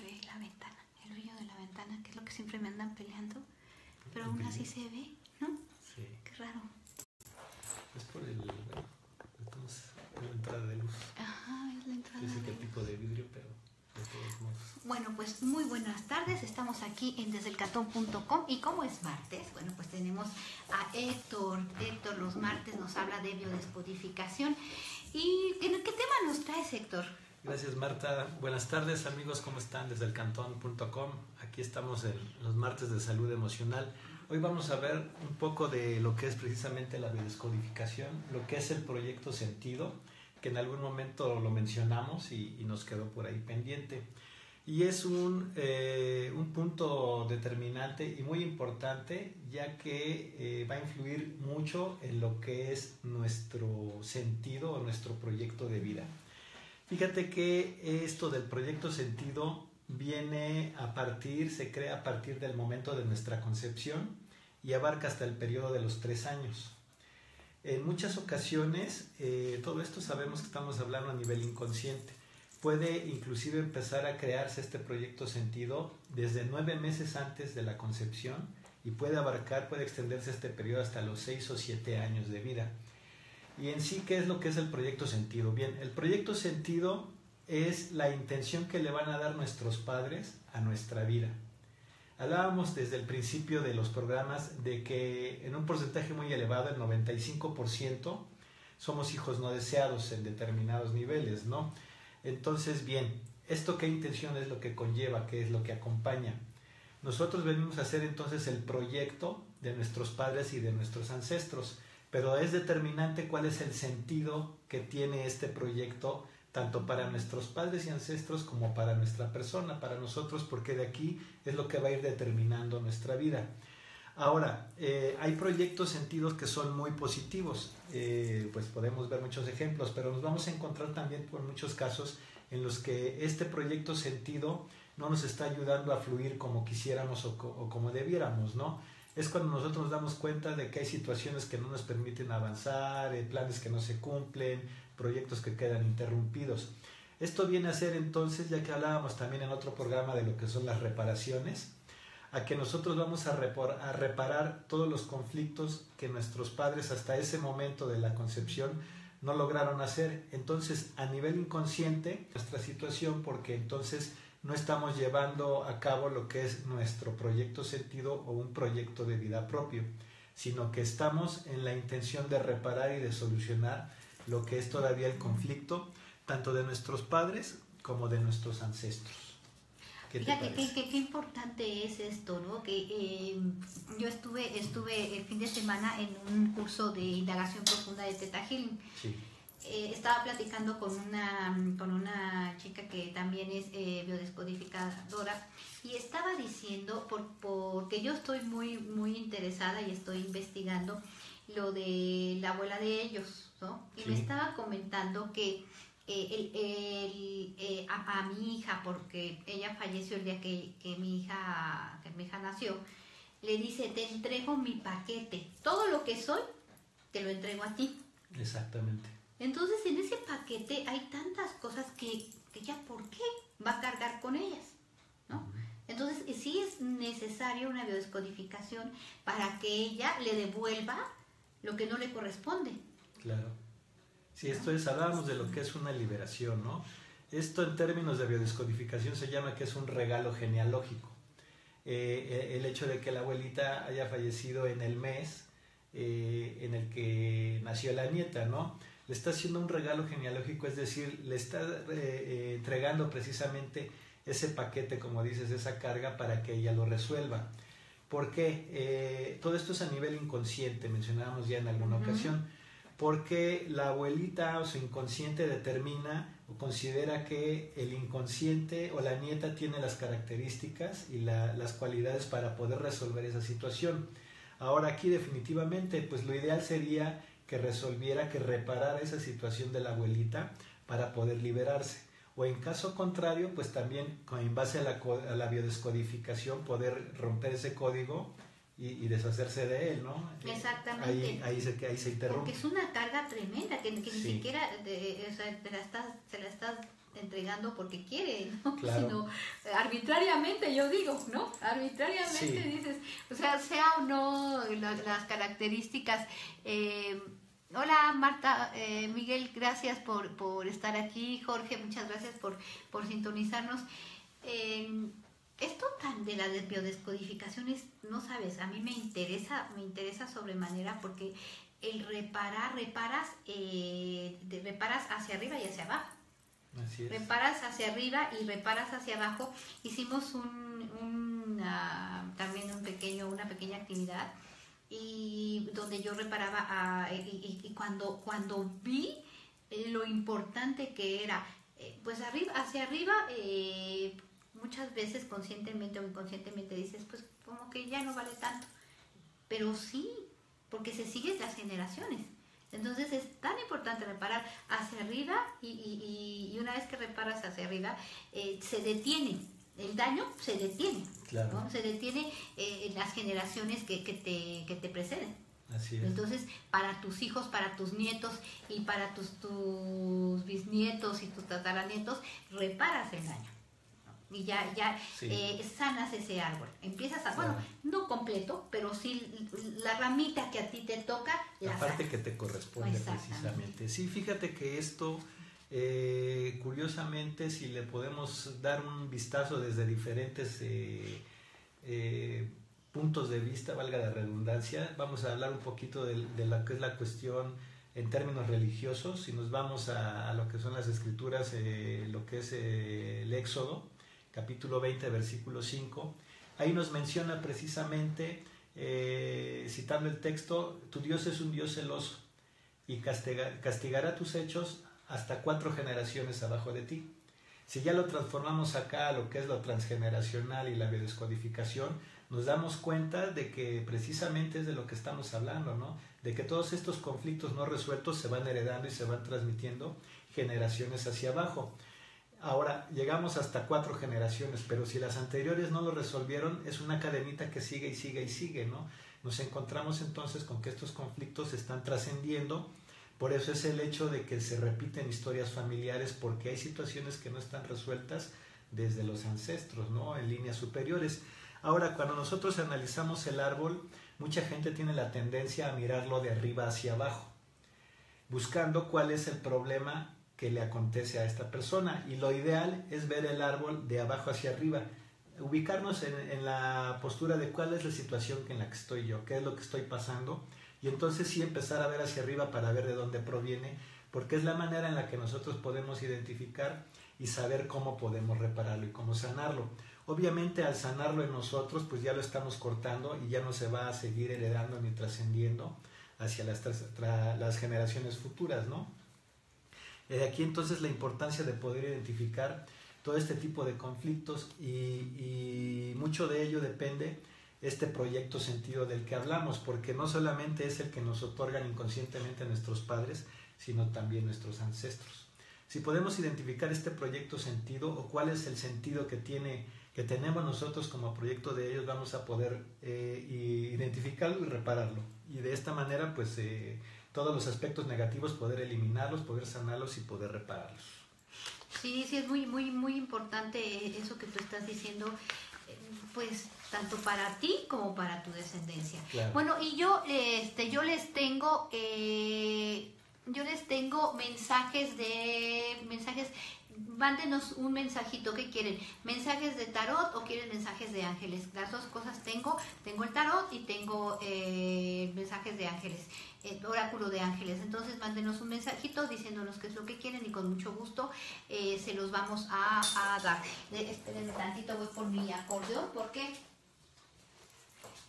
ve la ventana, el brillo de la ventana, que es lo que siempre me andan peleando, pero aún así se ve, ¿no? Sí. Qué raro. Es por la entrada de luz. Ajá, es la entrada Yo sé de qué luz. tipo de vidrio, pero de todos modos. Bueno, pues muy buenas tardes, estamos aquí en desdelcantón.com y como es martes, bueno, pues tenemos a Héctor. Héctor los martes nos habla de biodescodificación. ¿Y qué tema nos traes, Héctor? Gracias, Marta. Buenas tardes, amigos, ¿cómo están? Desde elcantón.com. Aquí estamos en los martes de salud emocional. Hoy vamos a ver un poco de lo que es precisamente la biodescodificación, lo que es el proyecto Sentido, que en algún momento lo mencionamos y nos quedó por ahí pendiente. Y es un punto determinante y muy importante, ya que va a influir mucho en lo que es nuestro sentido o nuestro proyecto de vida. Fíjate que esto del proyecto Sentido se crea a partir del momento de nuestra concepción y abarca hasta el periodo de los 3 años. En muchas ocasiones, todo esto sabemos que estamos hablando a nivel inconsciente. Puede inclusive empezar a crearse este proyecto Sentido desde 9 meses antes de la concepción y puede extenderse este periodo hasta los 6 o 7 años de vida. Y en sí, ¿qué es lo que es el proyecto Sentido? Bien, el proyecto Sentido es la intención que le van a dar nuestros padres a nuestra vida. Hablábamos desde el principio de los programas de que en un porcentaje muy elevado, el 95%, somos hijos no deseados en determinados niveles, ¿no? Entonces, bien, ¿esto qué intención es lo que conlleva? ¿Qué es lo que acompaña? Nosotros venimos a hacer entonces el proyecto de nuestros padres y de nuestros ancestros, pero es determinante cuál es el sentido que tiene este proyecto tanto para nuestros padres y ancestros como para nuestra persona, para nosotros, porque de aquí es lo que va a ir determinando nuestra vida. Ahora, hay proyectos sentidos que son muy positivos, pues podemos ver muchos ejemplos, pero nos vamos a encontrar también por muchos casos en los que este proyecto sentido no nos está ayudando a fluir como quisiéramos o como debiéramos, ¿no? Es cuando nosotros nos damos cuenta de que hay situaciones que no nos permiten avanzar, planes que no se cumplen, proyectos que quedan interrumpidos. Esto viene a ser entonces, ya que hablábamos también en otro programa de lo que son las reparaciones, a que nosotros vamos a reparar todos los conflictos que nuestros padres hasta ese momento de la concepción no lograron hacer. Entonces, a nivel inconsciente, nuestra situación, porque entonces no estamos llevando a cabo lo que es nuestro proyecto Sentido o un proyecto de vida propio, sino que estamos en la intención de reparar y de solucionar lo que es todavía el conflicto, tanto de nuestros padres como de nuestros ancestros. Fíjate qué importante es esto, ¿no? Que yo estuve el fin de semana en un curso de indagación profunda de Theta Healing. Sí. Estaba platicando con una chica que también es biodescodificadora y estaba diciendo, porque yo estoy muy interesada y estoy investigando lo de la abuela de ellos, ¿no? Y sí. Me estaba comentando que a mi hija, porque ella falleció el día que mi hija nació, le dice: te entrego mi paquete, todo lo que soy te lo entrego a ti. Exactamente. Entonces en ese paquete hay tantas cosas que ya ¿por qué va a cargar con ellas? ¿No? Entonces sí es necesaria una biodescodificación para que ella le devuelva lo que no le corresponde. Claro. Sí, hablábamos de lo que es una liberación, ¿no? Esto en términos de biodescodificación se llama que es un regalo genealógico. El hecho de que la abuelita haya fallecido en el mes en el que nació la nieta, ¿no? Le está haciendo un regalo genealógico, es decir, le está entregando precisamente ese paquete, como dices, esa carga para que ella lo resuelva. ¿Por qué? Todo esto es a nivel inconsciente, mencionábamos ya en alguna ocasión, porque la abuelita o su inconsciente determina o considera que el inconsciente o la nieta tiene las características y las cualidades para poder resolver esa situación. Ahora aquí definitivamente, pues lo ideal sería que reparara esa situación de la abuelita para poder liberarse. O en caso contrario, pues también en base a la biodescodificación poder romper ese código y deshacerse de él, ¿no? Exactamente. Ahí se interrumpe. Porque es una carga tremenda que ni siquiera se la estás entregando porque quiere, ¿no? Claro. Sino arbitrariamente, yo digo, ¿no? Arbitrariamente Sí. dices, o sea o no las características. Hola Marta, Miguel, gracias por estar aquí. Jorge, muchas gracias por sintonizarnos. Esto tan de la biodescodificación no sabes, a mí me interesa sobremanera porque el reparas hacia arriba y hacia abajo. Así es. Reparas hacia arriba y reparas hacia abajo. Hicimos también una pequeña actividad y donde yo reparaba y cuando vi lo importante que era, pues hacia arriba, muchas veces conscientemente o inconscientemente dices, pues como que ya no vale tanto, pero sí, porque se siguen las generaciones. Entonces es tan importante reparar hacia arriba y una vez que reparas hacia arriba, se detiene, el daño se detiene, claro, ¿no? Se detiene en las generaciones que te preceden. Así es. Entonces, para tus hijos, para tus nietos y para tus bisnietos y tus tataranietos, reparas el daño. Y ya Sí. sanas ese árbol. Empiezas a, Claro. bueno, no completo, pero sí la ramita que a ti te toca, la parte que te corresponde precisamente. Sí, fíjate que esto, curiosamente, si le podemos dar un vistazo desde diferentes puntos de vista, valga la redundancia, vamos a hablar un poquito de lo que es la cuestión en términos religiosos. Si nos vamos a lo que son las escrituras, lo que es el Éxodo, capítulo 20, versículo 5, ahí nos menciona precisamente, citando el texto, tu Dios es un Dios celoso y castigará tus hechos hasta 4 generaciones abajo de ti. Si ya lo transformamos acá a lo que es lo transgeneracional y la biodescodificación, nos damos cuenta de que precisamente es de lo que estamos hablando, ¿no? De que todos estos conflictos no resueltos se van heredando y se van transmitiendo generaciones hacia abajo. Ahora, llegamos hasta 4 generaciones, pero si las anteriores no lo resolvieron, es una cadenita que sigue y sigue y sigue, ¿no? Nos encontramos entonces con que estos conflictos se están trascendiendo. Por eso es el hecho de que se repiten historias familiares, porque hay situaciones que no están resueltas desde los ancestros, ¿no? En líneas superiores. Ahora, cuando nosotros analizamos el árbol, mucha gente tiene la tendencia a mirarlo de arriba hacia abajo, buscando cuál es el problema que le acontece a esta persona, y lo ideal es ver el árbol de abajo hacia arriba, ubicarnos en la postura de cuál es la situación en la que estoy yo, qué es lo que estoy pasando, y entonces sí empezar a ver hacia arriba para ver de dónde proviene, porque es la manera en la que nosotros podemos identificar y saber cómo podemos repararlo y cómo sanarlo. Obviamente al sanarlo en nosotros, pues ya lo estamos cortando y ya no se va a seguir heredando ni trascendiendo hacia las generaciones futuras, ¿no? Aquí entonces la importancia de poder identificar todo este tipo de conflictos y mucho de ello depende este proyecto sentido del que hablamos, porque no solamente es el que nos otorgan inconscientemente nuestros padres, sino también nuestros ancestros. Si podemos identificar este proyecto sentido o cuál es el sentido que tenemos nosotros como proyecto de ellos, vamos a poder identificarlo y repararlo. Y de esta manera, pues, todos los aspectos negativos, poder eliminarlos, poder sanarlos y poder repararlos. Sí, es muy, muy, muy importante eso que tú estás diciendo, pues, tanto para ti como para tu descendencia. Claro. Bueno, y yo les tengo mensajes, mándenos un mensajito, ¿qué quieren? ¿Mensajes de tarot o quieren mensajes de ángeles? Las dos cosas tengo el tarot y tengo mensajes de ángeles, oráculo de ángeles. Entonces mándenos un mensajito diciéndonos qué es lo que quieren y con mucho gusto se los vamos a dar. Espérenme tantito, voy por mi acordeón porque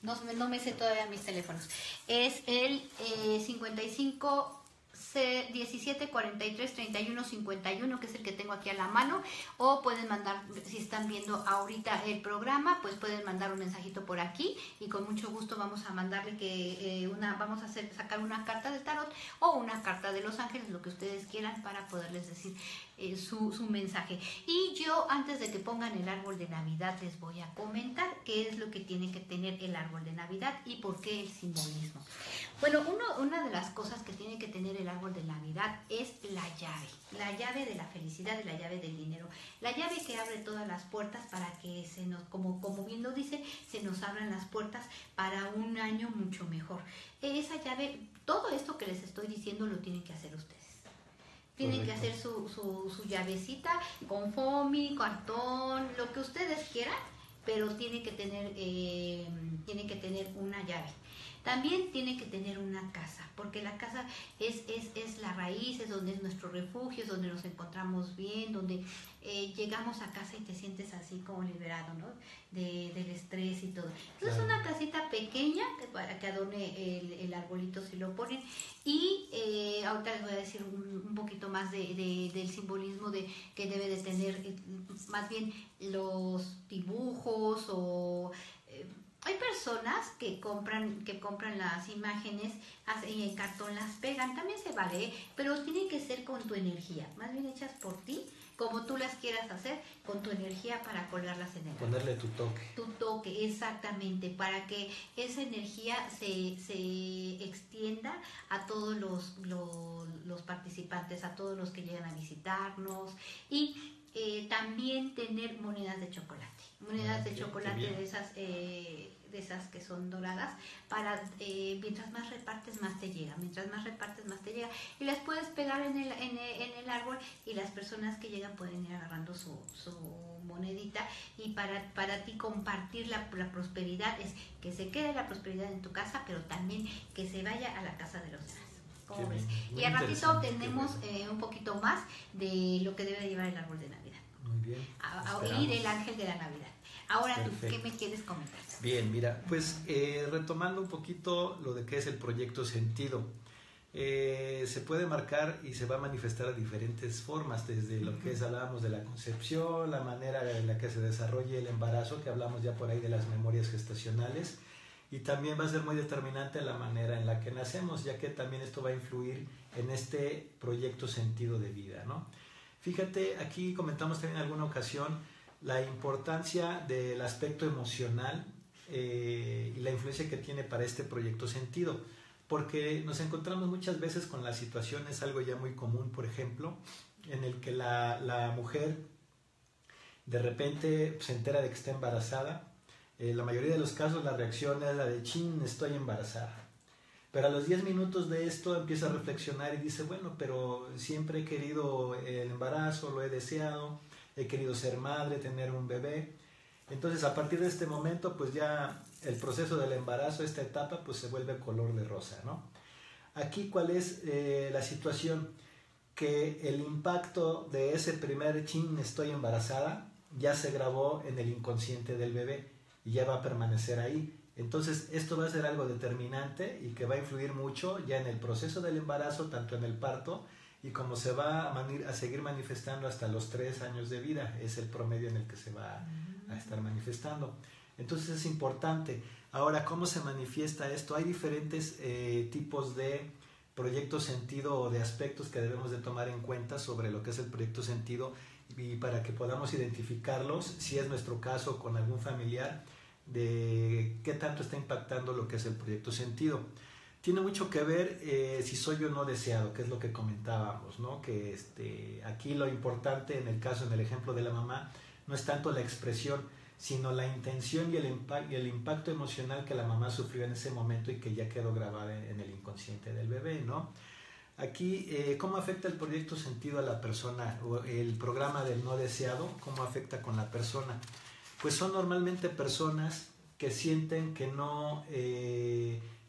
no me sé todavía mis teléfonos. Es el 55 17 43 31 51, que es el que tengo aquí a la mano, o pueden mandar, si están viendo ahorita el programa, pues pueden mandar un mensajito por aquí y con mucho gusto vamos a mandarle vamos a sacar una carta del tarot o una carta de los ángeles, lo que ustedes quieran, para poderles decir su mensaje. Y yo, antes de que pongan el árbol de Navidad, les voy a comentar qué es lo que tiene que tener el árbol de Navidad y por qué el simbolismo. Bueno, una de las cosas que tiene que tener el árbol de Navidad es la llave de la felicidad y la llave del dinero. La llave que abre todas las puertas para que como bien lo dice, se nos abran las puertas para un año mucho mejor. Esa llave, todo esto que les estoy diciendo lo tienen que hacer ustedes. Tienen que hacer su llavecita con foamy, cartón, lo que ustedes quieran, pero tiene que tener una llave. También tiene que tener una casa, porque la casa es la raíz, es donde es nuestro refugio, es donde nos encontramos bien, donde llegamos a casa y te sientes así como liberado, ¿no? Del estrés y todo. Entonces, una casita pequeña para que adorne el arbolito si lo ponen. Y ahorita les voy a decir un poquito más del simbolismo que debe de tener, más bien los dibujos o... Hay personas que compran las imágenes y en cartón las pegan, también se vale, pero tienen que ser con tu energía, más bien hechas por ti, como tú las quieras hacer, con tu energía para colgarlas en el árbol. Ponerle tu toque. Tu toque, exactamente, para que esa energía se extienda a todos los participantes, a todos los que llegan a visitarnos y también tener monedas de chocolate. Monedas de chocolate de esas que son doradas, para mientras más repartes más te llega, y las puedes pegar en el árbol y las personas que llegan pueden ir agarrando su monedita y para ti compartir la prosperidad es que se quede la prosperidad en tu casa, pero también que se vaya a la casa de los demás. ¿Cómo ves? Y al ratito tenemos un poquito más de lo que debe llevar el árbol de Navidad. Muy bien. Y del ángel de la Navidad. Ahora, perfecto. ¿tú qué me quieres comentar? Bien, mira, pues retomando un poquito lo de qué es el proyecto sentido. Se puede marcar y se va a manifestar de diferentes formas, desde lo que hablábamos de la concepción, la manera en la que se desarrolla el embarazo, que hablamos ya por ahí de las memorias gestacionales, y también va a ser muy determinante la manera en la que nacemos, ya que también esto va a influir en este proyecto sentido de vida, ¿no? Fíjate, aquí comentamos también en alguna ocasión la importancia del aspecto emocional y la influencia que tiene para este proyecto sentido, porque nos encontramos muchas veces con las situaciones, algo ya muy común, por ejemplo, en el que la mujer de repente se entera de que está embarazada. La mayoría de los casos la reacción es la de chin, estoy embarazada. Pero a los 10 minutos de esto empieza a reflexionar y dice, bueno, pero siempre he querido el embarazo, lo he deseado, he querido ser madre, tener un bebé. Entonces, a partir de este momento, pues ya el proceso del embarazo, esta etapa, pues se vuelve color de rosa, ¿no? Aquí, ¿cuál es la situación? Que el impacto de ese primer chin, estoy embarazada, ya se grabó en el inconsciente del bebé y ya va a permanecer ahí. Entonces, esto va a ser algo determinante y que va a influir mucho ya en el proceso del embarazo, tanto en el parto, y como se va a seguir manifestando hasta los 3 años de vida. Es el promedio en el que se va a estar manifestando. Entonces, es importante. Ahora, ¿cómo se manifiesta esto? Hay diferentes tipos de proyecto sentido o de aspectos que debemos de tomar en cuenta sobre lo que es el proyecto sentido, y para que podamos identificarlos, si es nuestro caso con algún familiar, de qué tanto está impactando lo que es el proyecto sentido. Tiene mucho que ver si soy o no deseado, que es lo que comentábamos, ¿no? Que aquí lo importante en el ejemplo de la mamá, no es tanto la expresión, sino la intención y el impacto emocional que la mamá sufrió en ese momento y que ya quedó grabada en el inconsciente del bebé, ¿no? Aquí, ¿cómo afecta el proyecto sentido a la persona? O el programa del no deseado, ¿cómo afecta con la persona? Pues son normalmente personas que sienten que no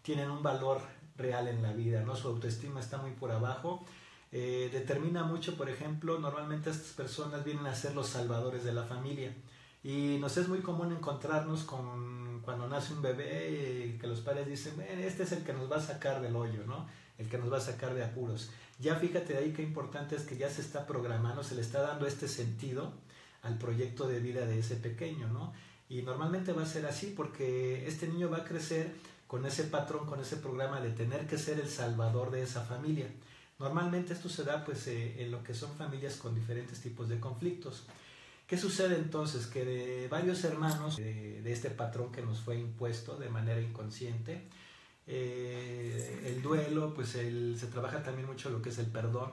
tienen un valor real en la vida, ¿no? Su autoestima está muy por abajo. Determina mucho, por ejemplo, normalmente estas personas vienen a ser los salvadores de la familia. Y nos es muy común encontrarnos cuando nace un bebé, que los padres dicen, este es el que nos va a sacar del hoyo, ¿no? El que nos va a sacar de apuros. Ya fíjate de ahí qué importante es que ya se está programando, se le está dando este sentido al proyecto de vida de ese pequeño, ¿no? Y normalmente va a ser así porque este niño va a crecer con ese patrón, con ese programa de tener que ser el salvador de esa familia. Normalmente esto se da pues en lo que son familias con diferentes tipos de conflictos. ¿Qué sucede entonces? Que de varios hermanos de este patrón que nos fue impuesto de manera inconsciente, el duelo, pues se trabaja también mucho lo que es el perdón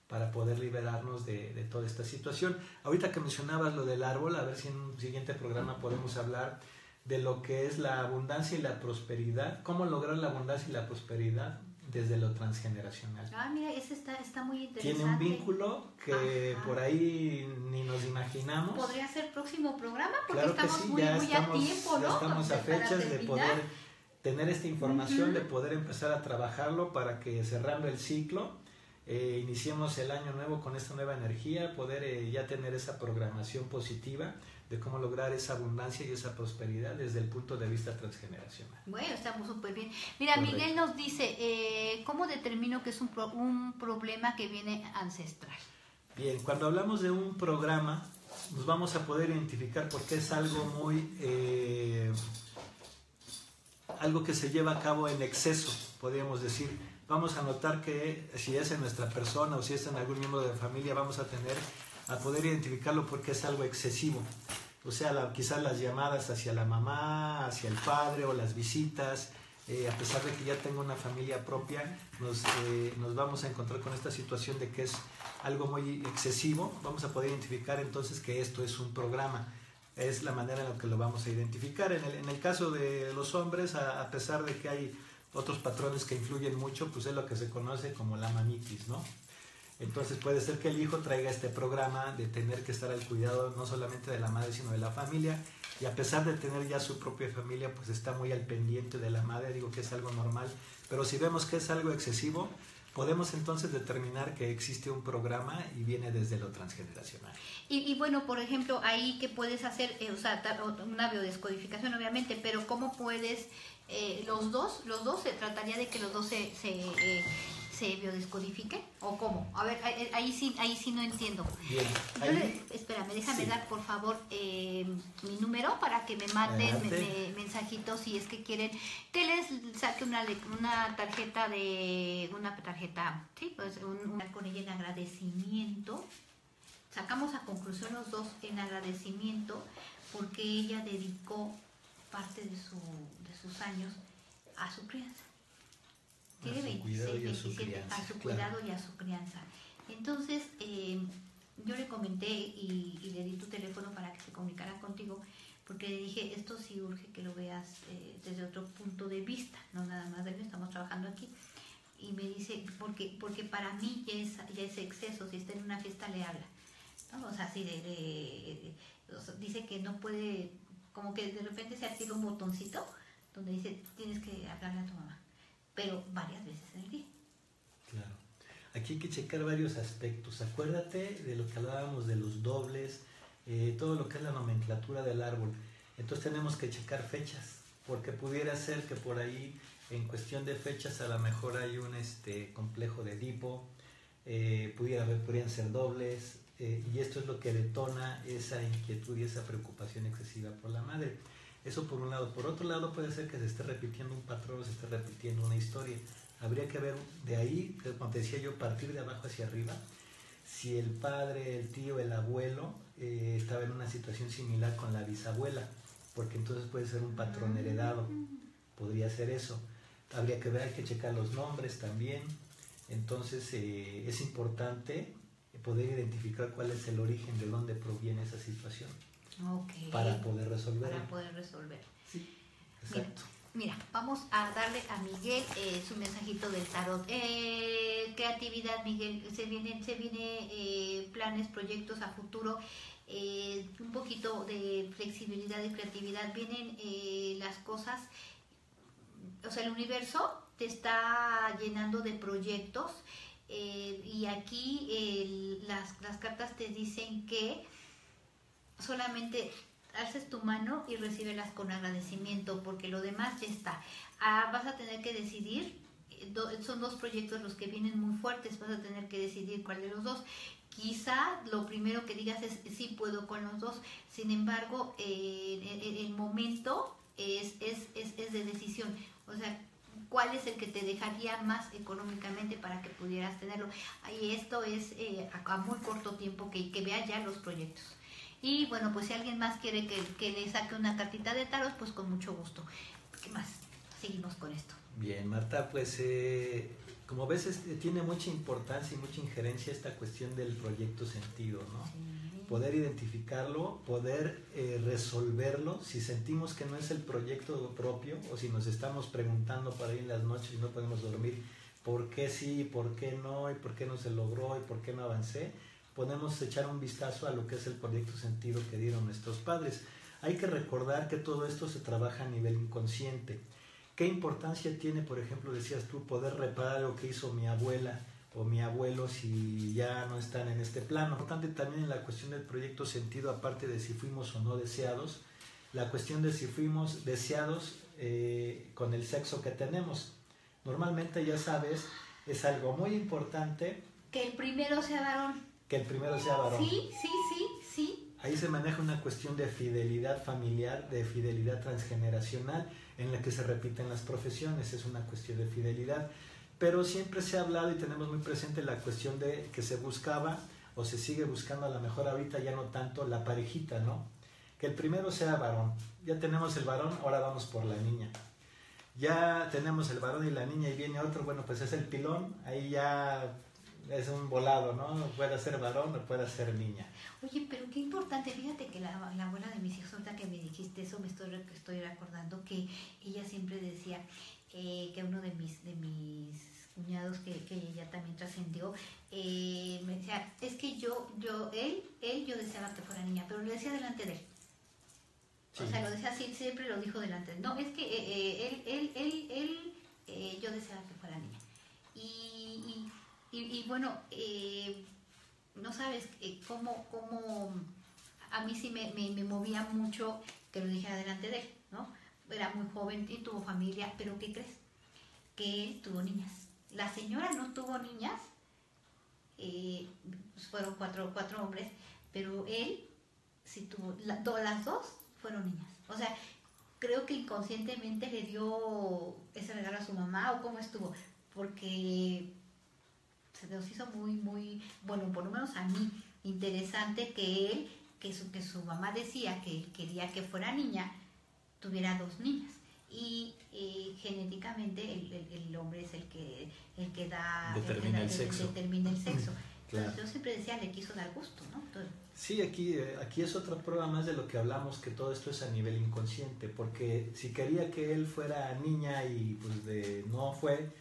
para poder liberarnos de toda esta situación. Ahorita que mencionabas lo del árbol, a ver si en un siguiente programa podemos hablar de lo que es la abundancia y la prosperidad, cómo lograr la abundancia y la prosperidad desde lo transgeneracional. Ah, mira, ese está muy interesante. Tiene un vínculo que Ajá. por ahí ni nos imaginamos. Podría ser próximo programa porque Claro que estamos sí, muy ya a tiempo, ¿no? ya estamos a Para fechas de terminar. poder tener esta información, de poder empezar a trabajarlo para que cerrando el ciclo, iniciemos el año nuevo con esta nueva energía, poder ya tener esa programación positiva de cómo lograr esa abundancia y esa prosperidad desde el punto de vista transgeneracional. Bueno, estamos súper bien. Mira, Correcto. Miguel nos dice, ¿cómo determino que es un problema que viene ancestral? Bien, cuando hablamos de un programa, nos vamos a poder identificar porque es algo muy... algo que se lleva a cabo en exceso, podríamos decir. Vamos a notar que si es en nuestra persona o si es en algún miembro de la familia, vamos a poder identificarlo porque es algo excesivo. O sea, quizás las llamadas hacia la mamá, hacia el padre o las visitas, a pesar de que ya tengo una familia propia, nos vamos a encontrar con esta situación de que es algo muy excesivo. Vamos a poder identificar entonces que esto es un programa. Es la manera en la que lo vamos a identificar. En el caso de los hombres, a pesar de que hay otros patrones que influyen mucho, pues es lo que se conoce como la mamitis, ¿no? Entonces puede ser que el hijo traiga este programa de tener que estar al cuidado no solamente de la madre, sino de la familia, y a pesar de tener ya su propia familia, pues está muy al pendiente de la madre. Digo que es algo normal, pero si vemos que es algo excesivo, podemos entonces determinar que existe un programa y viene desde lo transgeneracional. Y bueno, por ejemplo, ahí que puedes hacer, o sea, una biodescodificación obviamente, pero ¿cómo puedes, los dos se trataría de que los dos se biodescodifiquen? ¿O cómo? A ver, ahí sí no entiendo. Bien. Espérame, déjame dar por favor mi número para que me manden mensajitos si es que quieren que les saque una tarjeta sí, pues con ella en agradecimiento. Sacamos a conclusión los dos en agradecimiento porque ella dedicó parte de sus años a su crianza. Tiene 26, 27, a su cuidado y a su crianza. Entonces, yo le comenté y le di tu teléfono para que se comunicara contigo, porque le dije, esto sí urge que lo veas desde otro punto de vista, no nada más de mí, estamos trabajando aquí. Y me dice, porque para mí ya es exceso, si está en una fiesta le habla, ¿no? O sea, así dice que no puede, como que de repente se activa un botoncito donde dice, tienes que hablarle a tu mamá, pero varias veces en el día. Claro. Aquí hay que checar varios aspectos. Acuérdate de lo que hablábamos de los dobles, todo lo que es la nomenclatura del árbol. Entonces tenemos que checar fechas, porque pudiera ser que por ahí, en cuestión de fechas, a lo mejor hay un complejo de Edipo, podrían ser dobles, y esto es lo que detona esa inquietud y esa preocupación excesiva por la madre. Eso por un lado. Por otro lado, puede ser que se esté repitiendo un patrón, se esté repitiendo una historia. Habría que ver de ahí, como te decía yo, partir de abajo hacia arriba, si el padre, el tío, el abuelo estaba en una situación similar con la bisabuela, porque entonces puede ser un patrón heredado, podría ser eso. Habría que ver, hay que checar los nombres también. Entonces es importante poder identificar cuál es el origen, de dónde proviene esa situación. Okay. Para poder resolver. Sí, exacto. Mira, vamos a darle a Miguel su mensajito del tarot. Creatividad, Miguel, se viene planes, proyectos a futuro, un poquito de flexibilidad y creatividad. Vienen las cosas, o sea, el universo te está llenando de proyectos, y aquí las cartas te dicen que solamente alces tu mano y recíbelas con agradecimiento, porque lo demás ya está. Vas a tener que decidir, son dos proyectos los que vienen muy fuertes, vas a tener que decidir cuál de los dos. Quizá lo primero que digas es sí puedo con los dos, sin embargo el momento es de decisión. O sea, cuál es el que te dejaría más económicamente para que pudieras tenerlo. Y esto es a muy corto tiempo que veas ya los proyectos. Y bueno, pues si alguien más quiere que le saque una cartita de tarot, pues con mucho gusto. ¿Qué más? Seguimos con esto. Bien, Marta, pues como ves tiene mucha importancia y mucha injerencia esta cuestión del proyecto sentido, ¿no? Sí. Poder identificarlo, poder resolverlo, si sentimos que no es el proyecto propio o si nos estamos preguntando por ahí en las noches y no podemos dormir, ¿por qué sí, por qué no, y por qué no se logró, y por qué no avancé? Podemos echar un vistazo a lo que es el proyecto sentido que dieron nuestros padres. Hay que recordar que todo esto se trabaja a nivel inconsciente. ¿Qué importancia tiene, por ejemplo, decías tú, poder reparar lo que hizo mi abuela o mi abuelo si ya no están en este plano? Importante también en la cuestión del proyecto sentido, aparte de si fuimos o no deseados, la cuestión de si fuimos deseados con el sexo que tenemos. Normalmente, ya sabes, es algo muy importante. Que el primero sea varón. Que el primero sea varón. Sí. Ahí se maneja una cuestión de fidelidad familiar, de fidelidad transgeneracional, en la que se repiten las profesiones, es una cuestión de fidelidad. Pero siempre se ha hablado y tenemos muy presente la cuestión de que se buscaba o se sigue buscando, a lo mejor ahorita ya no tanto, la parejita, ¿no? Que el primero sea varón. Ya tenemos el varón, ahora vamos por la niña. Ya tenemos el varón y la niña y viene otro, bueno, pues es el pilón, ahí ya es un volado, ¿no? Puede ser varón o puede ser niña. Oye, pero qué importante, fíjate que la abuela de mis hijos, ahorita que me dijiste eso, me estoy recordando que ella siempre decía que uno de mis cuñados, que ella también trascendió, me decía, es que yo deseaba que fuera niña, pero lo decía delante de él. Sí. O sea, lo decía así, siempre lo dijo delante de él. No, es que yo deseaba que fuera niña. Y bueno, no sabes cómo a mí sí me movía mucho que lo dijera delante de él, ¿no? Era muy joven y tuvo familia, pero ¿qué crees? Que él tuvo niñas. La señora no tuvo niñas, fueron cuatro hombres, pero él sí tuvo, las dos fueron niñas. O sea, creo que inconscientemente le dio ese regalo a su mamá, o cómo estuvo, porque se nos hizo muy, bueno, por lo menos a mí, interesante que su mamá decía que él quería que fuera niña, tuviera dos niñas. Y genéticamente el hombre es el que determina el sexo. Claro. Entonces, yo siempre decía, le quiso dar gusto, ¿no? Entonces, sí, aquí es otra prueba más de lo que hablamos, que todo esto es a nivel inconsciente, porque si quería que él fuera niña y pues no fue,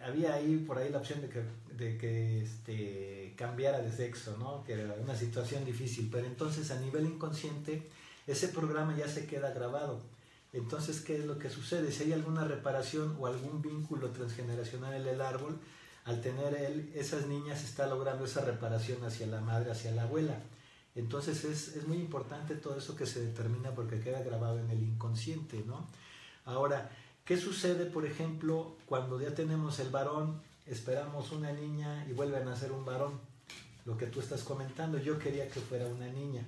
había ahí por ahí la opción de que cambiara de sexo, ¿no? Que era una situación difícil, pero entonces a nivel inconsciente ese programa ya se queda grabado. Entonces, ¿qué es lo que sucede? Si hay alguna reparación o algún vínculo transgeneracional en el árbol, al tener esas niñas está logrando esa reparación hacia la madre, hacia la abuela. Entonces es muy importante todo eso que se determina porque queda grabado en el inconsciente, ¿no? Ahora, ¿qué sucede, por ejemplo, cuando ya tenemos el varón, esperamos una niña y vuelve a nacer un varón? Lo que tú estás comentando, yo quería que fuera una niña.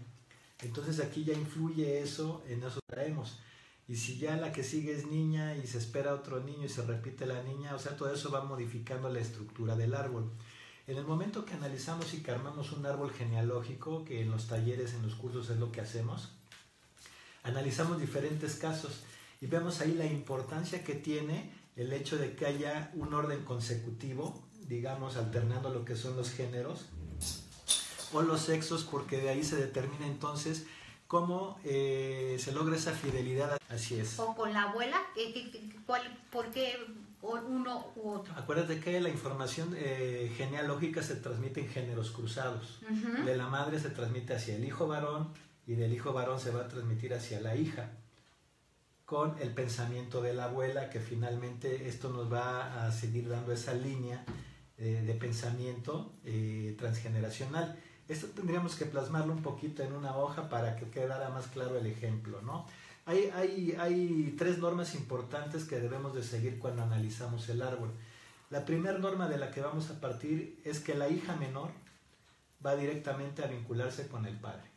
Entonces aquí ya influye eso, en eso traemos. Y si ya la que sigue es niña y se espera otro niño y se repite la niña, o sea, todo eso va modificando la estructura del árbol. En el momento que analizamos y que armamos un árbol genealógico, que en los talleres, en los cursos es lo que hacemos, analizamos diferentes casos y vemos ahí la importancia que tiene el hecho de que haya un orden consecutivo, digamos, alternando lo que son los géneros o los sexos, porque de ahí se determina entonces cómo se logra esa fidelidad. Así es. O con la abuela, ¿por qué uno u otro? Acuérdate que la información genealógica se transmite en géneros cruzados. Uh-huh. De la madre se transmite hacia el hijo varón y del hijo varón se va a transmitir hacia la hija, con el pensamiento de la abuela, que finalmente esto nos va a seguir dando esa línea de pensamiento transgeneracional. Esto tendríamos que plasmarlo un poquito en una hoja para que quedara más claro el ejemplo, ¿no? Hay 3 normas importantes que debemos de seguir cuando analizamos el árbol. La primera norma de la que vamos a partir es que la hija menor va directamente a vincularse con el padre.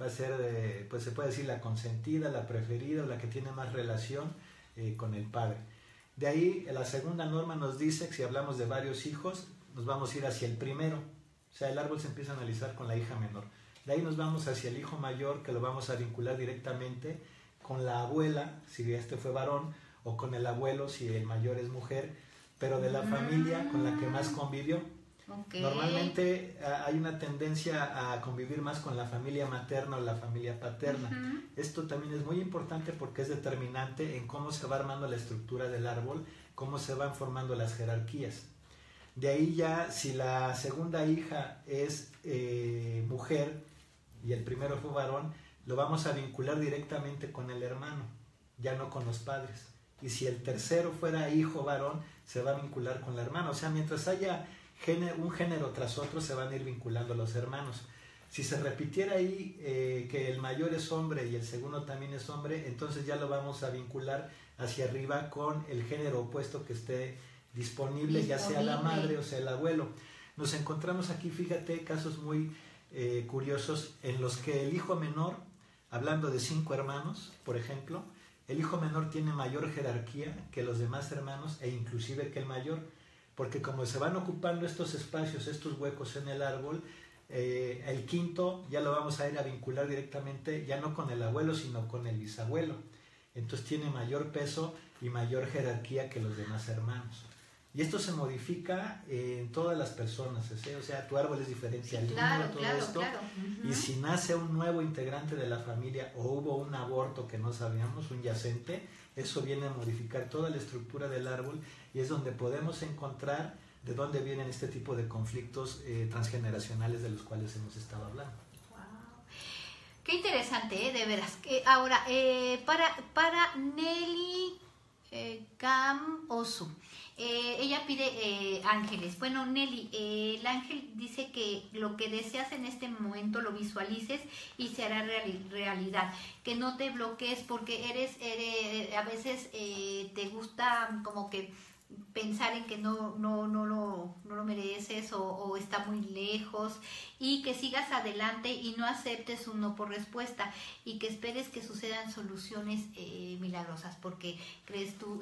Va a ser, pues se puede decir, la consentida, la preferida, la que tiene más relación con el padre. De ahí la segunda norma nos dice que si hablamos de varios hijos, nos vamos a ir hacia el primero. O sea, el árbol se empieza a analizar con la hija menor. De ahí nos vamos hacia el hijo mayor, que lo vamos a vincular directamente con la abuela, si este fue varón, o con el abuelo, si el mayor es mujer, pero de la familia con la que más convivió. Okay. Normalmente hay una tendencia a convivir más con la familia materna o la familia paterna. Esto también es muy importante porque es determinante en cómo se va armando la estructura del árbol, cómo se van formando las jerarquías. De ahí ya, si la segunda hija es mujer y el primero fue varón, lo vamos a vincular directamente con el hermano, ya no con los padres. Y si el tercero fuera hijo varón, se va a vincular con la hermana. O sea, mientras haya un género tras otro, se van a ir vinculando los hermanos. Si se repitiera ahí que el mayor es hombre y el segundo también es hombre, entonces ya lo vamos a vincular hacia arriba con el género opuesto que esté disponible, ya sea la madre o sea el abuelo. Nos encontramos aquí, fíjate, casos muy curiosos en los que el hijo menor, hablando de 5 hermanos, por ejemplo, el hijo menor tiene mayor jerarquía que los demás hermanos e inclusive que el mayor, porque como se van ocupando estos espacios, estos huecos en el árbol, el quinto ya lo vamos a ir a vincular directamente, ya no con el abuelo, sino con el bisabuelo. Entonces tiene mayor peso y mayor jerarquía que los demás hermanos. Y esto se modifica en todas las personas, ¿sí? O sea, tu árbol es diferente al mío, todo esto. Claro. Y si nace un nuevo integrante de la familia o hubo un aborto que no sabíamos, un yacente, eso viene a modificar toda la estructura del árbol y es donde podemos encontrar de dónde vienen este tipo de conflictos transgeneracionales de los cuales hemos estado hablando. Wow. Qué interesante, de veras. Ahora, para Nelly Cam Osu. Ella pide ángeles. Bueno, Nelly, el ángel dice que lo que deseas en este momento lo visualices y se hará realidad. Que no te bloquees porque eres a veces te gusta como que pensar en que no lo mereces o está muy lejos, y que sigas adelante y no aceptes un no por respuesta y que esperes que sucedan soluciones milagrosas, porque crees tú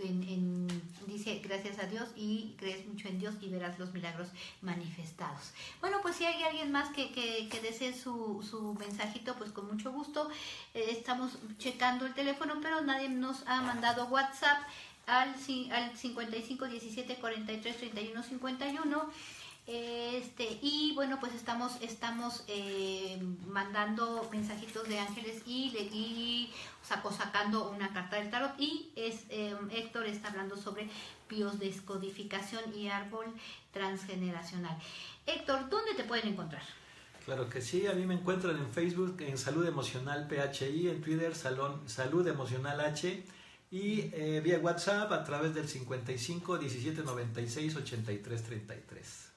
dice gracias a Dios y crees mucho en Dios y verás los milagros manifestados. Bueno, pues si hay alguien más que desee su mensajito, pues con mucho gusto. Estamos checando el teléfono, pero nadie nos ha mandado WhatsApp al 55 17 43 31 51. Y bueno, pues estamos mandando mensajitos de ángeles y sacando una carta del tarot, y Héctor está hablando sobre biodescodificación y árbol transgeneracional. Héctor, ¿dónde te pueden encontrar? Claro que sí, a mí me encuentran en Facebook en Salud Emocional PHI, en Twitter Salud Emocional H, y vía WhatsApp a través del 55 17 96 83 33.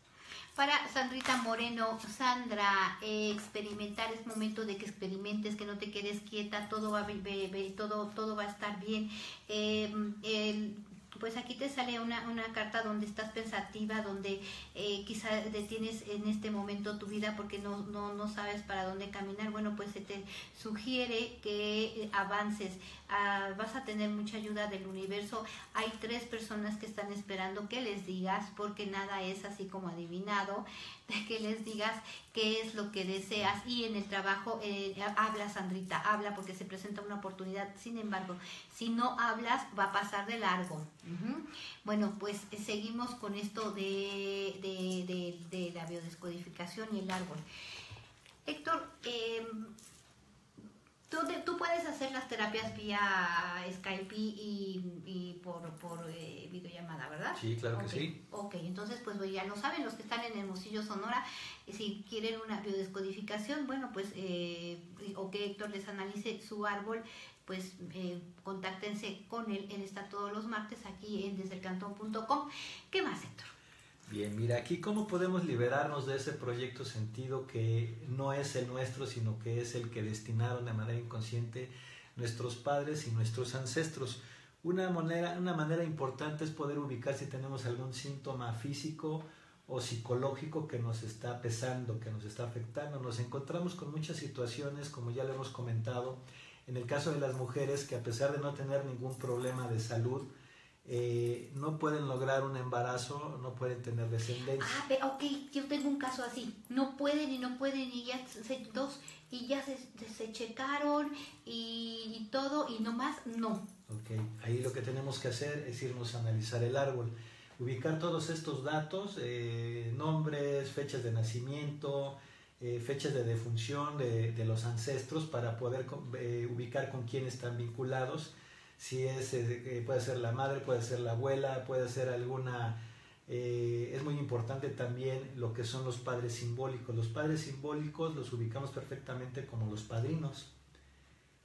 Para Sandrita Moreno, Sandra, experimentar es momento de que experimentes, que no te quedes quieta, todo va a estar bien. Pues aquí te sale una carta donde estás pensativa, donde quizá detienes en este momento tu vida porque no sabes para dónde caminar. Bueno, pues se te sugiere que avances. Vas a tener mucha ayuda del universo. Hay 3 personas que están esperando que les digas, porque nada es así como adivinado, de que les digas qué es lo que deseas. Y en el trabajo, habla, Sandrita, habla, porque se presenta una oportunidad. Sin embargo, si no hablas, va a pasar de largo. Bueno, pues seguimos con esto de la biodescodificación y el árbol. Héctor, tú puedes hacer las terapias vía Skype y por videollamada, ¿verdad? Sí, claro que sí. Ok, entonces pues ya lo saben los que están en Hermosillo, Sonora. Si quieren una biodescodificación, bueno, pues o que Héctor les analice su árbol, pues contáctense con él. Él está todos los martes aquí en desdelcantón.com. ¿Qué más, Héctor? Bien, mira, aquí cómo podemos liberarnos de ese proyecto sentido que no es el nuestro, sino que es el que destinaron de manera inconsciente nuestros padres y nuestros ancestros. Una manera importante es poder ubicar si tenemos algún síntoma físico o psicológico que nos está pesando, que nos está afectando. Nos encontramos con muchas situaciones, como ya lo hemos comentado, En el caso de las mujeres que a pesar de no tener ningún problema de salud, no pueden lograr un embarazo, no pueden tener descendencia. Ah, pero ok, yo tengo un caso así. No pueden y ya se checaron y todo y nomás no. Ok, ahí lo que tenemos que hacer es irnos a analizar el árbol, ubicar todos estos datos, nombres, fechas de nacimiento, fechas de defunción de los ancestros para poder ubicar con quién están vinculados. Si es, puede ser la madre, puede ser la abuela, puede ser alguna... es muy importante también lo que son los padres simbólicos. Los padres simbólicos los ubicamos perfectamente como los padrinos,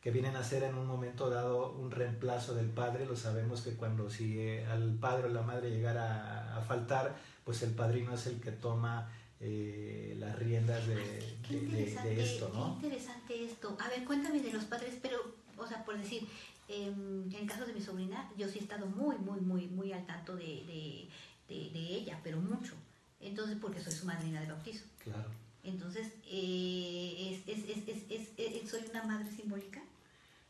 que vienen a ser en un momento dado un reemplazo del padre. Lo sabemos que cuando si al padre o la madre llegara a faltar, pues el padrino es el que toma las riendas de esto, ¿no? Qué interesante esto. A ver, cuéntame de los padres, pero, o sea, por decir, en el caso de mi sobrina, yo sí he estado muy al tanto de ella, pero mucho. Entonces, porque soy su madrina de bautizo. Claro. Entonces, ¿soy una madre simbólica?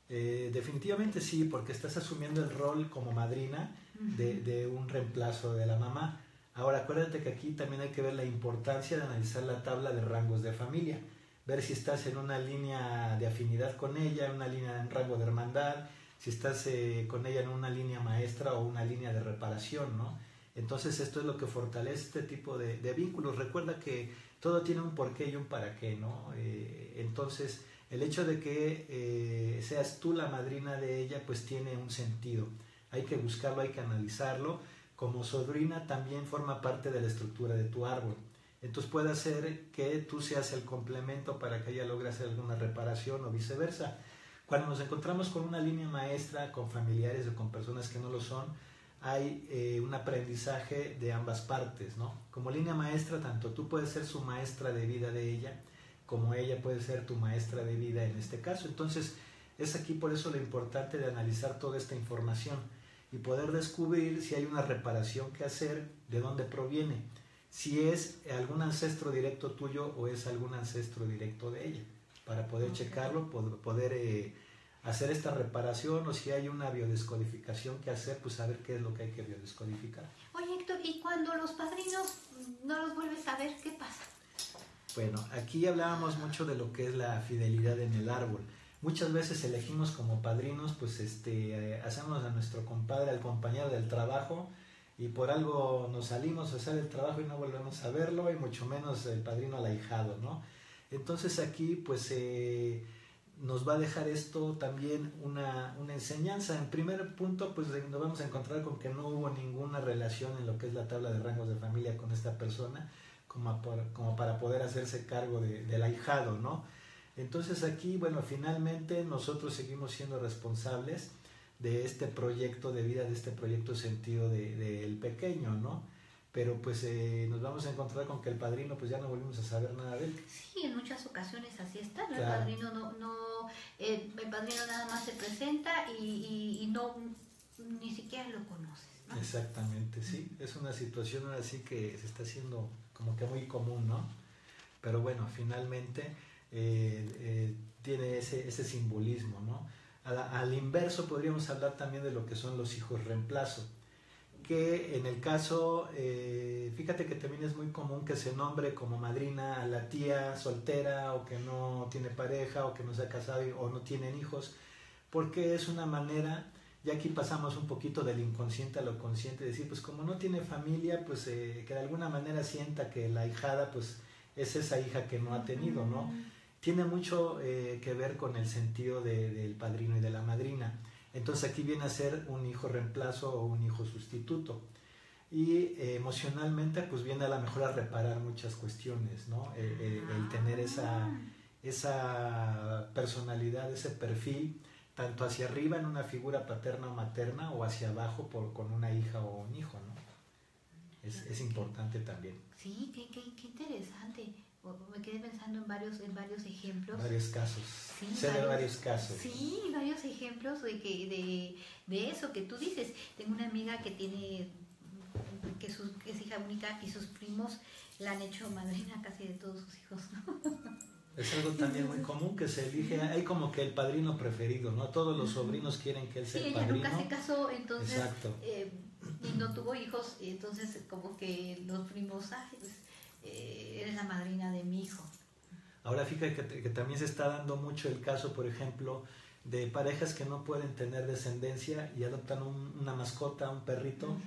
Definitivamente sí, porque estás asumiendo el rol como madrina de un reemplazo de la mamá. Ahora, acuérdate que aquí también hay que ver la importancia de analizar la tabla de rangos de familia, ver si estás en una línea de afinidad con ella, en una línea en rango de hermandad, si estás con ella en una línea maestra o una línea de reparación, ¿no? Entonces esto es lo que fortalece este tipo de vínculos. Recuerda que todo tiene un porqué y un para qué, ¿no? Entonces el hecho de que seas tú la madrina de ella, pues tiene un sentido. Hay que buscarlo, hay que analizarlo. Como sobrina también forma parte de la estructura de tu árbol. Entonces puede ser que tú seas el complemento para que ella logre hacer alguna reparación o viceversa. Cuando nos encontramos con una línea maestra, con familiares o con personas que no lo son, hay un aprendizaje de ambas partes, ¿no? Como línea maestra, tanto tú puedes ser su maestra de vida de ella, como ella puede ser tu maestra de vida en este caso. Entonces, es aquí por eso lo importante de analizar toda esta información y poder descubrir si hay una reparación que hacer, de dónde proviene, si es algún ancestro directo tuyo o es algún ancestro directo de ella, para poder checarlo, poder hacer esta reparación, o si hay una biodescodificación que hacer, pues saber qué es lo que hay que biodescodificar. Oye, Héctor, ¿y cuando los padrinos no los vuelves a ver, qué pasa? Bueno, aquí hablábamos mucho de lo que es la fidelidad en el árbol. Muchas veces elegimos como padrinos, pues hacemos a nuestro compadre, al compañero del trabajo, y por algo nos salimos a hacer el trabajo y no volvemos a verlo, y mucho menos el padrino al ahijado, ¿no? Entonces aquí pues nos va a dejar esto también una enseñanza. En primer punto, pues nos vamos a encontrar con que no hubo ninguna relación en lo que es la tabla de rangos de familia con esta persona, como para poder hacerse cargo del ahijado, ¿no? Entonces aquí, bueno, finalmente nosotros seguimos siendo responsables de este proyecto de vida, de este proyecto sentido del pequeño, ¿no? Pero pues nos vamos a encontrar con que el padrino pues ya no volvimos a saber nada de él. Sí, en muchas ocasiones así está, ¿no? Claro. El padrino nada más se presenta y no, ni siquiera lo conoces, ¿no? Exactamente, sí, es una situación así que se está haciendo como que muy común, ¿no? Pero bueno, finalmente tiene ese simbolismo, ¿no? Al inverso podríamos hablar también de lo que son los hijos reemplazo, que en el caso, fíjate que también es muy común que se nombre como madrina a la tía soltera, o que no tiene pareja, o que no se ha casado o no tienen hijos, porque es una manera, y aquí pasamos un poquito del inconsciente a lo consciente, decir, pues como no tiene familia, pues que de alguna manera sienta que la ahijada pues es esa hija que no ha tenido, ¿no? Tiene mucho que ver con el sentido del padrino y de la madrina. Entonces aquí viene a ser un hijo reemplazo o un hijo sustituto. Y emocionalmente pues viene a lo mejor a reparar muchas cuestiones, ¿no? El tener esa personalidad, ese perfil, tanto hacia arriba en una figura paterna o materna, o hacia abajo con una hija o un hijo, ¿no? Es importante también. Sí, qué interesante. Me quedé pensando en varios ejemplos. Varios casos. Sí, varios casos. Sí, varios ejemplos de eso que tú dices. Tengo una amiga que tiene, que es hija única, y sus primos la han hecho madrina casi de todos sus hijos, ¿no? Es algo también muy común que se elige, hay como que el padrino preferido, ¿no? Todos los sobrinos quieren que él sea el padrino. Sí, ella nunca se casó, entonces, exacto. Y no tuvo hijos, y entonces como que los primos, pues, eres la madrina de mi hijo. Ahora fíjate que también se está dando mucho el caso, por ejemplo, de parejas que no pueden tener descendencia y adoptan una mascota, un perrito,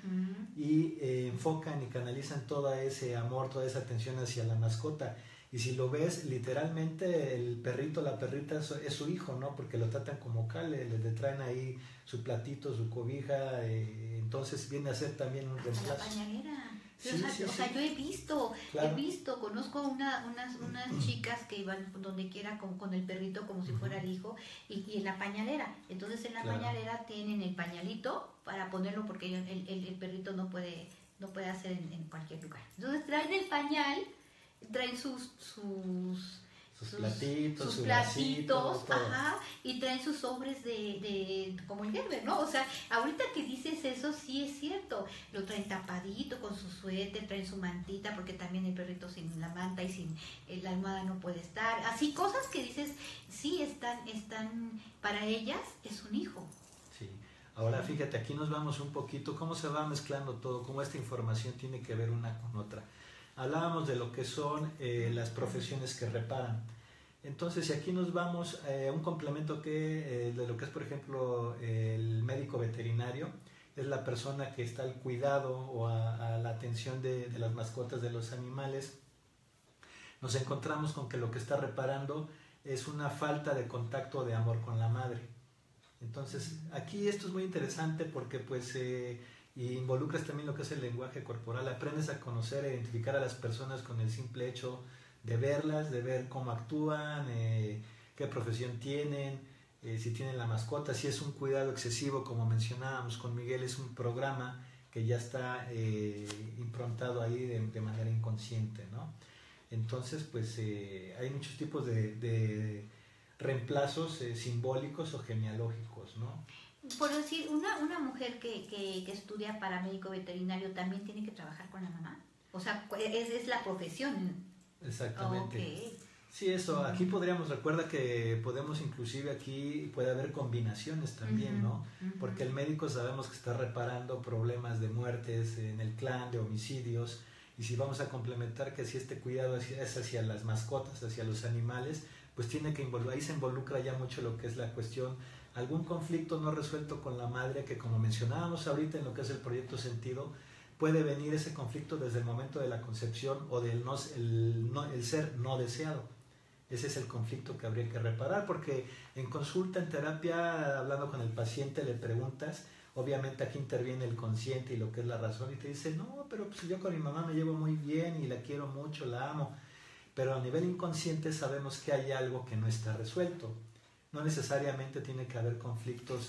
y enfocan y canalizan todo ese amor, toda esa atención hacia la mascota. Y si lo ves, literalmente el perrito, la perrita es su hijo, ¿no? Porque lo tratan como cal, le traen ahí su platito, su cobija, entonces viene a ser también un reemplazo. La pañalera. Sí, o sea, yo he visto, claro. Conozco unas chicas que iban donde quiera con el perrito como si fuera el hijo y en la pañalera. Entonces en la pañalera tienen el pañalito para ponerlo porque el perrito no puede hacer en cualquier lugar. Entonces traen el pañal, traen sus platitos, sus platitos, ajá, y traen sus sobres de como el Gerber, ¿no? O sea, ahorita que dices eso, sí es cierto, lo traen tapadito con su suéter, traen su mantita, porque también el perrito sin la manta y sin la almohada no puede estar, así cosas que dices, sí están, para ellas es un hijo. Sí, ahora fíjate, aquí nos vamos un poquito, cómo se va mezclando todo, cómo esta información tiene que ver una con otra. Hablábamos de lo que son las profesiones que reparan. Entonces, si aquí nos vamos a un complemento de lo que es, por ejemplo, el médico veterinario, es la persona que está al cuidado o a la atención de las mascotas de los animales, nos encontramos con que lo que está reparando es una falta de contacto de amor con la madre. Entonces, aquí esto es muy interesante porque pues y involucras también lo que es el lenguaje corporal, aprendes a conocer e identificar a las personas con el simple hecho de verlas, de ver cómo actúan, qué profesión tienen, si tienen la mascota, si es un cuidado excesivo, como mencionábamos con Miguel, es un programa que ya está improntado ahí de manera inconsciente, ¿no? Entonces, pues hay muchos tipos de reemplazos simbólicos o genealógicos, ¿no? Por decir, una mujer que estudia para médico veterinario también tiene que trabajar con la mamá. O sea, es la profesión. Exactamente. Okay. Sí, eso. Aquí recuerda que podemos inclusive aquí puede haber combinaciones también, ¿no? Porque el médico sabemos que está reparando problemas de muertes en el clan, de homicidios. Y si vamos a complementar que si este cuidado es hacia las mascotas, hacia los animales, pues tiene que ahí se involucra ya mucho lo que es la cuestión, algún conflicto no resuelto con la madre, que como mencionábamos ahorita en lo que es el proyecto Sentido, puede venir ese conflicto desde el momento de la concepción o del el ser no deseado. Ese es el conflicto que habría que reparar, porque en consulta, en terapia, hablando con el paciente, le preguntas, obviamente aquí interviene el consciente y lo que es la razón, y te dice, no, pero pues yo con mi mamá me llevo muy bien y la quiero mucho, la amo. Pero a nivel inconsciente sabemos que hay algo que no está resuelto. No necesariamente tiene que haber conflictos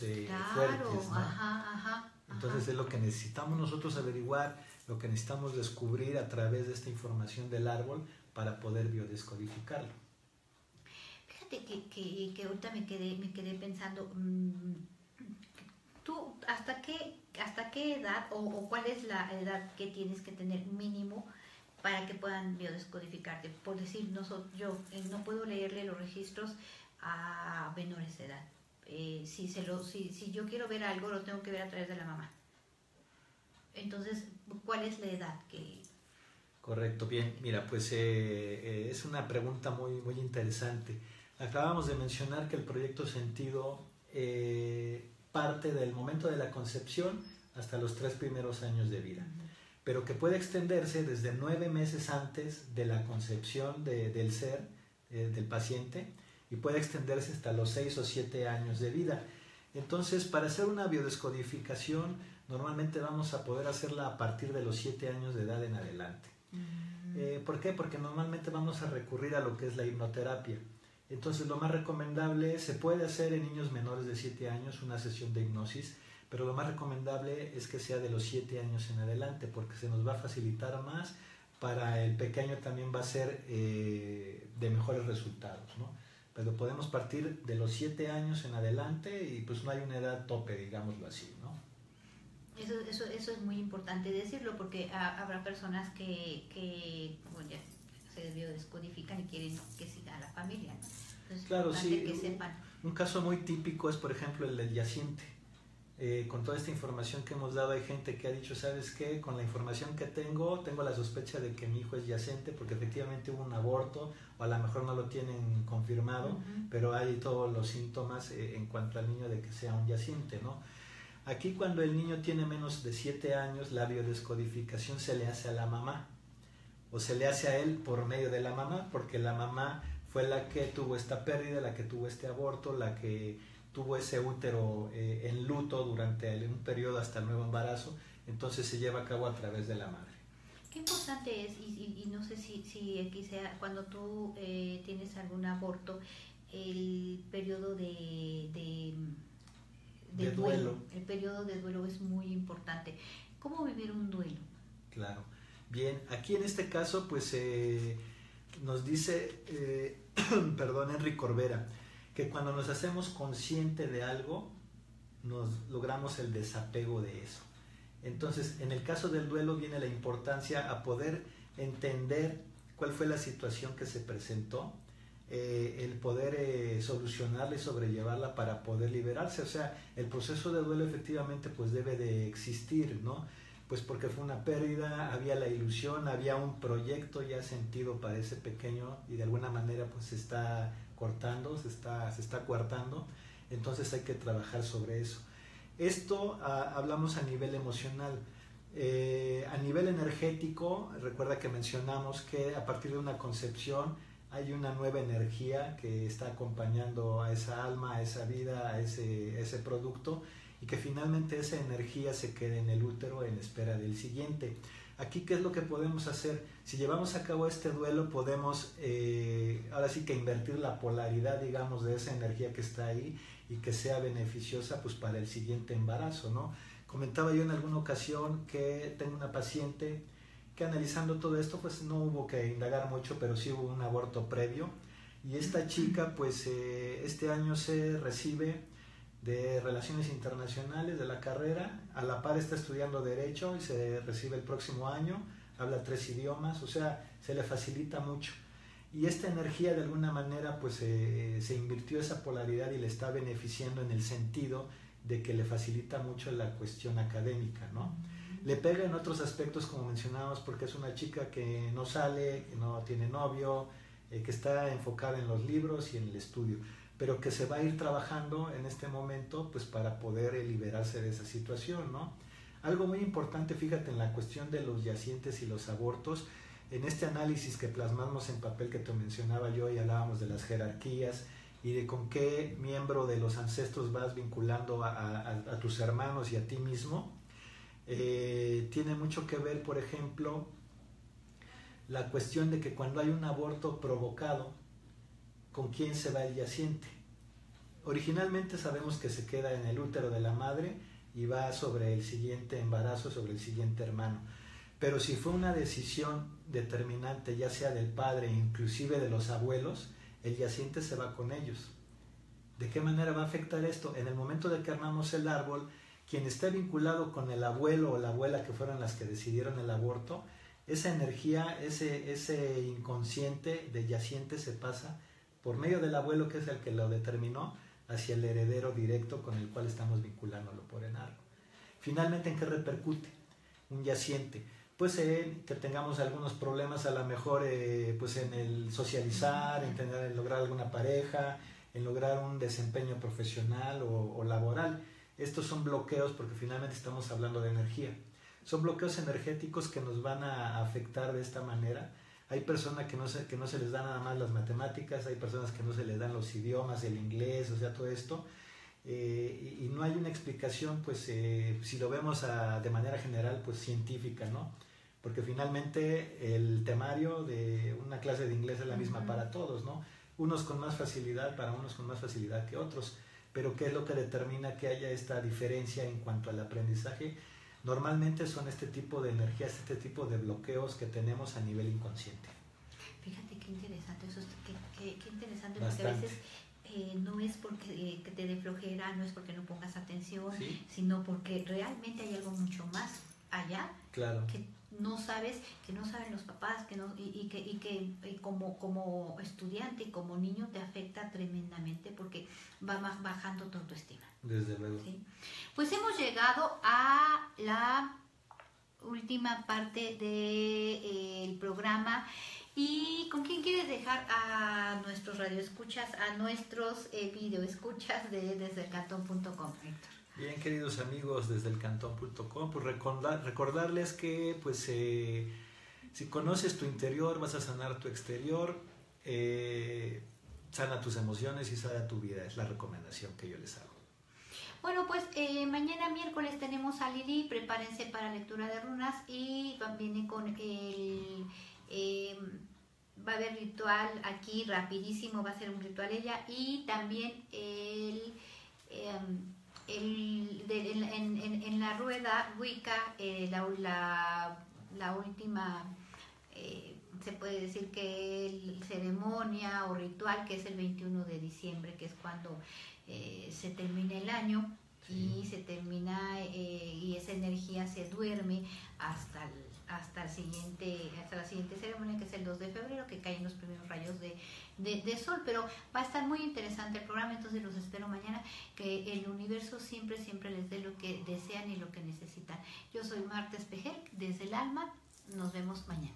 fuertes, ¿no? Ajá. Entonces es lo que necesitamos nosotros averiguar, lo que necesitamos descubrir a través de esta información del árbol para poder biodescodificarlo. Fíjate que ahorita me quedé pensando, ¿tú hasta qué edad o cuál es la edad que tienes que tener mínimo para que puedan biodescodificarte? Por decir, yo no puedo leerle los registros a menores de edad. Si yo quiero ver algo, lo tengo que ver a través de la mamá. Entonces, ¿cuál es la edad que...? Correcto, bien. Mira, pues es una pregunta muy, muy interesante. Acabamos de mencionar que el proyecto Sentido parte del momento de la concepción hasta los 3 primeros años de vida, pero que puede extenderse desde 9 meses antes de la concepción del ser, del paciente, y puede extenderse hasta los 6 o 7 años de vida. Entonces, para hacer una biodescodificación, normalmente vamos a poder hacerla a partir de los 7 años de edad en adelante. ¿Por qué? Porque normalmente vamos a recurrir a lo que es la hipnoterapia. Entonces, lo más recomendable, se puede hacer en niños menores de 7 años una sesión de hipnosis, pero lo más recomendable es que sea de los 7 años en adelante, porque se nos va a facilitar más. Para el pequeño también va a ser de mejores resultados, ¿no? Pero podemos partir de los 7 años en adelante y pues no hay una edad tope, digámoslo así, ¿no? Eso es muy importante decirlo, porque habrá personas que bueno, ya se biodescodifican y quieren que siga la familia, ¿no? Entonces, claro, sí. que sepan. Un caso muy típico es, por ejemplo, el del yaciente. Con toda esta información que hemos dado, hay gente que ha dicho, ¿sabes qué? Con la información que tengo la sospecha de que mi hijo es yacente porque efectivamente hubo un aborto, o a lo mejor no lo tienen confirmado, pero hay todos los síntomas en cuanto al niño de que sea un yaciente, ¿no? Aquí, cuando el niño tiene menos de 7 años, la biodescodificación se le hace a la mamá, o se le hace a él por medio de la mamá, porque la mamá fue la que tuvo esta pérdida, la que tuvo este aborto, la que tuvo ese útero en luto durante un periodo hasta el nuevo embarazo, entonces se lleva a cabo a través de la madre. Qué importante es, y no sé si aquí sea, cuando tú tienes algún aborto, el periodo de duelo. El periodo de duelo es muy importante. ¿Cómo vivir un duelo? Claro. Bien, aquí en este caso, pues nos dice, Enrique Corbera, que cuando nos hacemos consciente de algo, nos logramos el desapego de eso. Entonces, en el caso del duelo viene la importancia a poder entender cuál fue la situación que se presentó, el poder solucionarla y sobrellevarla para poder liberarse. O sea, el proceso de duelo efectivamente pues debe de existir, ¿no? Pues porque fue una pérdida, había la ilusión, había un proyecto ya sentido para ese pequeño y de alguna manera pues se está cortando, se está coartando, entonces hay que trabajar sobre eso. Esto hablamos a nivel emocional. A nivel energético, recuerda que mencionamos que a partir de una concepción hay una nueva energía que está acompañando a esa alma, a esa vida, a ese producto, y que finalmente esa energía se quede en el útero en espera del siguiente. Aquí, ¿qué es lo que podemos hacer? Si llevamos a cabo este duelo, podemos ahora sí que invertir la polaridad, digamos, de esa energía que está ahí y que sea beneficiosa pues para el siguiente embarazo, ¿no? Comentaba yo en alguna ocasión que tengo una paciente que, analizando todo esto, pues no hubo que indagar mucho, pero sí hubo un aborto previo, y esta chica pues este año se recibe de Relaciones Internacionales de la carrera, a la par está estudiando Derecho y se recibe el próximo año, habla 3 idiomas, o sea, se le facilita mucho. Y esta energía de alguna manera pues se invirtió esa polaridad y le está beneficiando en el sentido de que le facilita mucho la cuestión académica, ¿no? Le pega en otros aspectos, como mencionábamos, porque es una chica que no sale, que no tiene novio, que está enfocada en los libros y en el estudio, pero que se va a ir trabajando en este momento pues para poder liberarse de esa situación, ¿no? Algo muy importante, fíjate, en la cuestión de los yacientes y los abortos, en este análisis que plasmamos en papel que te mencionaba yo y hablábamos de las jerarquías y de con qué miembro de los ancestros vas vinculando a tus hermanos y a ti mismo, tiene mucho que ver, por ejemplo, la cuestión de que cuando hay un aborto provocado, ¿con quién se va el yaciente? Originalmente sabemos que se queda en el útero de la madre y va sobre el siguiente embarazo, sobre el siguiente hermano. Pero si fue una decisión determinante, ya sea del padre, inclusive de los abuelos, el yaciente se va con ellos. ¿De qué manera va a afectar esto? En el momento de que armamos el árbol, quien esté vinculado con el abuelo o la abuela, que fueron las que decidieron el aborto, esa energía, ese inconsciente de yaciente se pasa por medio del abuelo, que es el que lo determinó, hacia el heredero directo con el cual estamos vinculándolo por enargo. Finalmente, ¿en qué repercute un yaciente? Pues que tengamos algunos problemas, a lo mejor pues en el socializar, en lograr alguna pareja, en lograr un desempeño profesional o laboral. Estos son bloqueos porque finalmente estamos hablando de energía. Son bloqueos energéticos que nos van a afectar de esta manera. Hay personas que no se les da nada más las matemáticas, hay personas que no se les dan los idiomas, el inglés, o sea, todo esto. Y no hay una explicación, pues, si lo vemos de manera general, pues científica, ¿no? Porque finalmente el temario de una clase de inglés es la misma para todos, ¿no? Unos con más facilidad, para unos con más facilidad que otros. Pero ¿qué es lo que determina que haya esta diferencia en cuanto al aprendizaje? Normalmente son este tipo de energías, este tipo de bloqueos que tenemos a nivel inconsciente. Fíjate qué interesante eso, qué interesante, Bastante. porque a veces no es porque que te dé flojera, no es porque no pongas atención, ¿Sí? sino porque realmente hay algo mucho más allá, Claro. que no sabes, que no saben los papás, que no, y que como estudiante y como niño te afecta tremendamente porque va más bajando tu autoestima. Desde luego. ¿Sí? Pues hemos llegado a la última parte del programa. ¿Y con quién quieres dejar a nuestros radioescuchas, a nuestros videoescuchas de desdelcantón.com, Héctor? Bien, queridos amigos desde el cantón.com, pues recordarles que pues si conoces tu interior vas a sanar tu exterior, sana tus emociones y sana tu vida, es la recomendación que yo les hago. Bueno, pues mañana miércoles tenemos a Lili, prepárense para lectura de runas y viene con el... va a haber ritual aquí rapidísimo, va a ser un ritual ella y también en la rueda Wicca, la última, se puede decir que ceremonia o ritual, que es el 21 de diciembre, que es cuando se termina el año. Sí. Y se termina y esa energía se duerme hasta la siguiente ceremonia, que es el 2 de febrero, que caen los primeros rayos de sol. Pero va a estar muy interesante el programa, entonces los espero mañana, que el universo siempre les dé lo que desean y lo que necesitan. Yo soy Marta Espejel, desde el alma, nos vemos mañana.